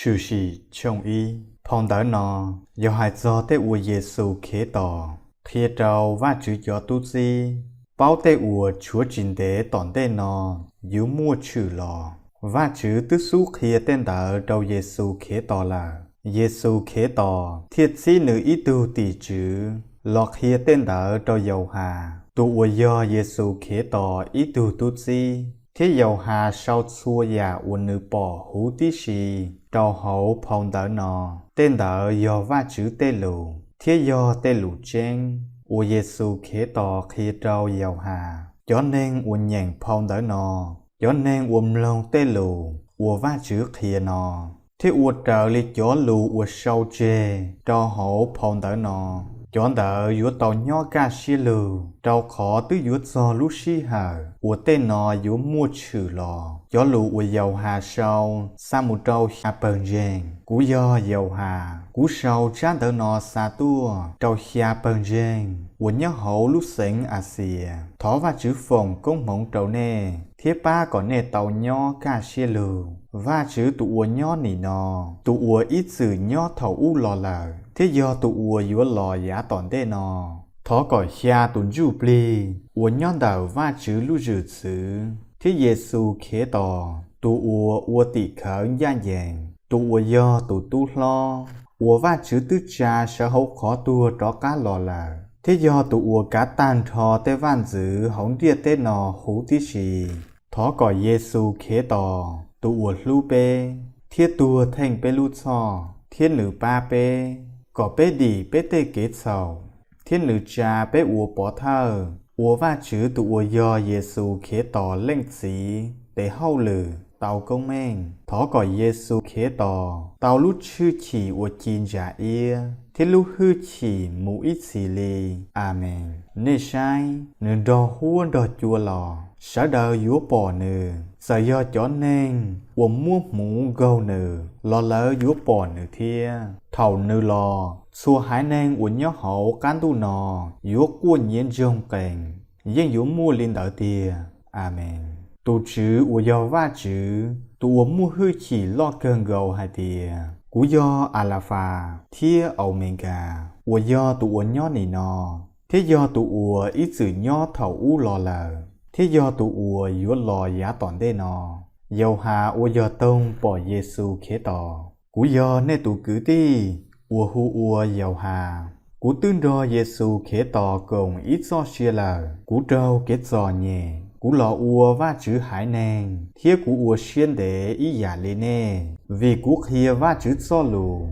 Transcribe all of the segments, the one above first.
Sư sĩ trong y, phong đỡ nọ, do hai do tế ua Giê-xu khế tỏ, khế trâu và chữ gió tu di, báo tế ua chúa trình tế tỏn tế nọ, yếu mua chữ lò, và chữ tức xúc khế tên đỡ trâu Giê-xu khế tỏ là, Giê-xu khế tỏ, thiết sĩ nữ ý tu tỷ chữ, lọ khế tên đỡ trâu dầu hà, tu ua do Giê-xu khế tỏ ý tu di, thế dầu hà sau xua giả ua nữ bỏ hú tí xì, trâu hậu phong đỡ nọ, tên đỡ do va chữ tê lù, thế do tê lù trên, ua Giê-xu khế tỏ khi trâu dầu hà, cho nên ua nhàng phong đỡ nọ, cho nên ua mlông tê lù, ua va chữ khía nọ, thế ua trở li chó lù ua sâu chê, trâu hậu phong đỡ nọ, chọn đỡ yếu tàu nhỏ ca xí lù, trâu khó tứ yếu do lúc xí hờ, ua tên nọ yếu mua chữ lò, cho lù ua dầu hà sâu, xa một trâu xa bần rèn, cú do dầu hà, cú sâu chán đỡ nọ xa tua, trâu xa bần rèn, ua nhớ hậu lúc xính à xìa, thó và chữ phòng công mộng trâu nè, thiết ba có nè tàu nhỏ ca xí lù, và chữ tụ ua nhỏ nì nọ, tụ ua ít chữ nhỏ thầu u lò lờ, thế do tụ ua yếu lò giá tòn đê nọ, thó cỏi xa tụ dụ pli, ua nhỏ đầu và chữ lưu dự chữ, thế Giê-xu khế tỏ, tụ ua tỉ khởi gia dàng, tụ ua do tụ tu lo, ua và chữ tứ cha sở hữu khó tua tró cá lò lờ, thế do tụ ua cá tan thò tê văn dữ hổng địa tê nọ hú tí xì, thó cỏi Giê-xu khế tỏ, tụ ua lưu bê, thiết tua thanh bê lưu cho, thiết nữ ba bê, có bê đi bê tê kế sầu, thiết nữ cha bê ua bỏ thơ, ua và chữ tụ ua do Giê-xu khế tỏ lên xí, để hâu lử, tàu công men, thó cỏi Giê-xu khế tỏ, tàu lúc chư chỉ ua chín giả ia, thiết lúc hư chỉ mũ ít xì lì, amen. Nê sai, nữ đo huôn đo chua lò, sở đờ yếu bỏ nữ, sở do chó nên, ua mua mũ gâu nữ, lo lỡ yếu bỏ nữ thia, thầu nữ lò, xua hái nên ua nhó hậu cán tu nò, yếu cuốn nhiên dông cảnh, yên yếu mua linh đỡ tia, amen. Tụ chữ ua do va chữ, tụ ua mua hư chỉ lo cơn gâu hai tia, cú do alpha, thia omega, ua do tụ ua nhó nì nò, thế do tụ ua ít chữ nhó thầu u lò lờ, thế do tụ ua yếu lò giá tòn đê nò, dầu hà ua do tông bỏ Giê-xu khế tỏ, cú do nê tụ cứ ti, ua hu ua dầu hà, cú tương đo Giê-xu khế tỏ cùng ít do xia lờ, cú trâu kết giò nhẹ, cú lò ua và chữ hải nèng, thiết cú ua xuyên để ý giả lê nè, vì cú khía và chữ do lù,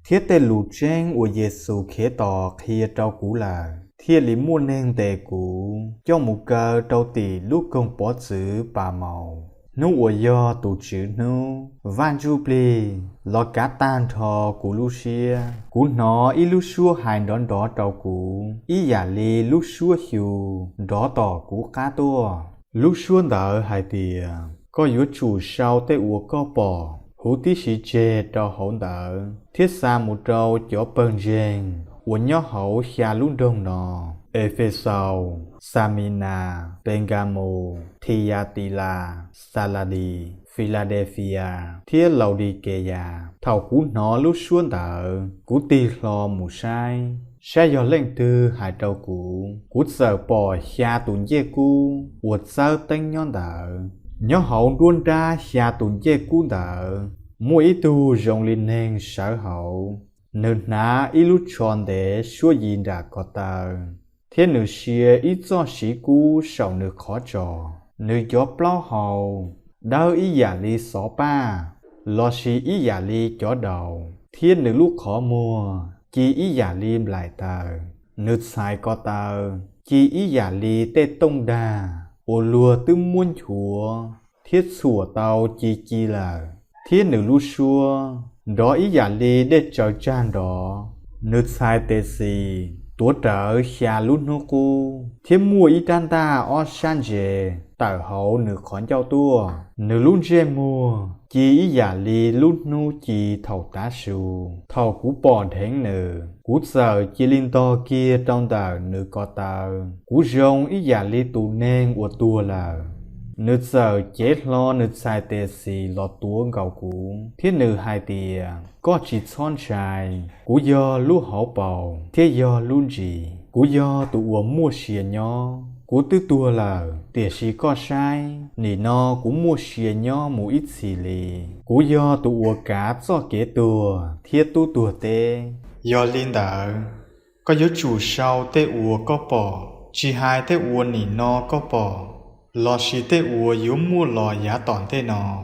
thiết tê lù trên ua Giê-xu khế tỏ khía trâu cú lờ, thiết lý mua nèng tê cú, cho một cơ trâu tỷ lúc công bỏ chữ bà màu, nụ ua do tụ chữ nụ, van chú plê, lo cá tan thò cú lu xia, cú nó ý lu xua hành đón đó trâu cú, ý giả lê lu xua hiu, đó tỏ cú cá tua, lu xua đỡ hai tìa, có yếu chủ sau tê ua có bỏ, hú tí xí chê trâu hỗn đỡ, thiết xa một trâu chó bần rèn, ua nhó hậu xa luôn đông nọ, Ephesos, Samina, Pergamo, Thyatira, Saladi, Philadelphia, thiết Laodicea, thầu cú nó lúc xuống đỡ, cú tì lo mù sai, sai do lên tư hai trâu cú sợ bỏ xa tùn dê cú, ua sơ tên nhón đỡ, nhó hậu đuôn ra xa tùn dê cú đỡ, mua ý tu rộng linh nền sở hậu, nên ná ý lúc tròn để xua nhìn ra có tờ, thế nữ xìa ít do sĩ cú sầu nữ khó trò, nữ gió plau hầu, đau ý giả lý xó ba, lo xì ý giả lý chó đầu, thiên nữ lúc khó mua, chỉ ý giả lý lại tờ, nữ sai có tờ, chỉ ý giả lý tê tông đà, ô lùa tư muôn chúa, thiết sủa tàu chỉ là, thiên nữ lúc xua, đó ý giả lý để trở chan đó, nữ sai tê xì, tố trở xa lúc nô cô, thiên mua ý tan ta o san dề, tờ hậu nữ khón châu tua, nữ lúc dê mua, chỉ ý giả lý lúc nô chỉ thầu tá sù, thầu cú bỏ thánh nữ, cú sợ chỉ linh to kia trong tờ nữ có tờ, cú rong ý giả lý tù nên của tua là, nữ giờ chết lo nữ sai tệ xì lo tua gạo cũ thiết nữ hai tìa có chỉ son trai cú do lú hậu bầu thiết do luôn gì cú do tụ uống mua xìa nho cú tư tua là tìa xì có sai nỉ no cú mua xìa nho mù ít xì lì cú do tụ uống cá do kế tua thiết tu tua tê do linh đỡ có yếu chủ sau tê uống có bỏ chỉ hai tê uống nỉ no có bỏ lò xì tê ua yếu mua lò giá tòn tê nọ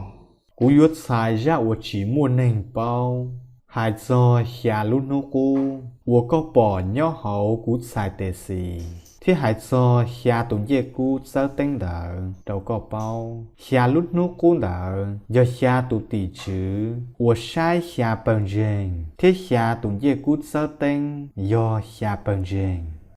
cú yếu xài ra ua chỉ mua nền bao hai do xà lúc nô cú ua có bỏ nhỏ hậu cú xài tê xì thế hai do xà tụng dê cú sơ tên đỡ đâu có bao xà lúc nô cú đỡ do xà tụ tỷ chữ ua sai xà bần rền thế xà tụng dê cú sơ tên do xà bần rền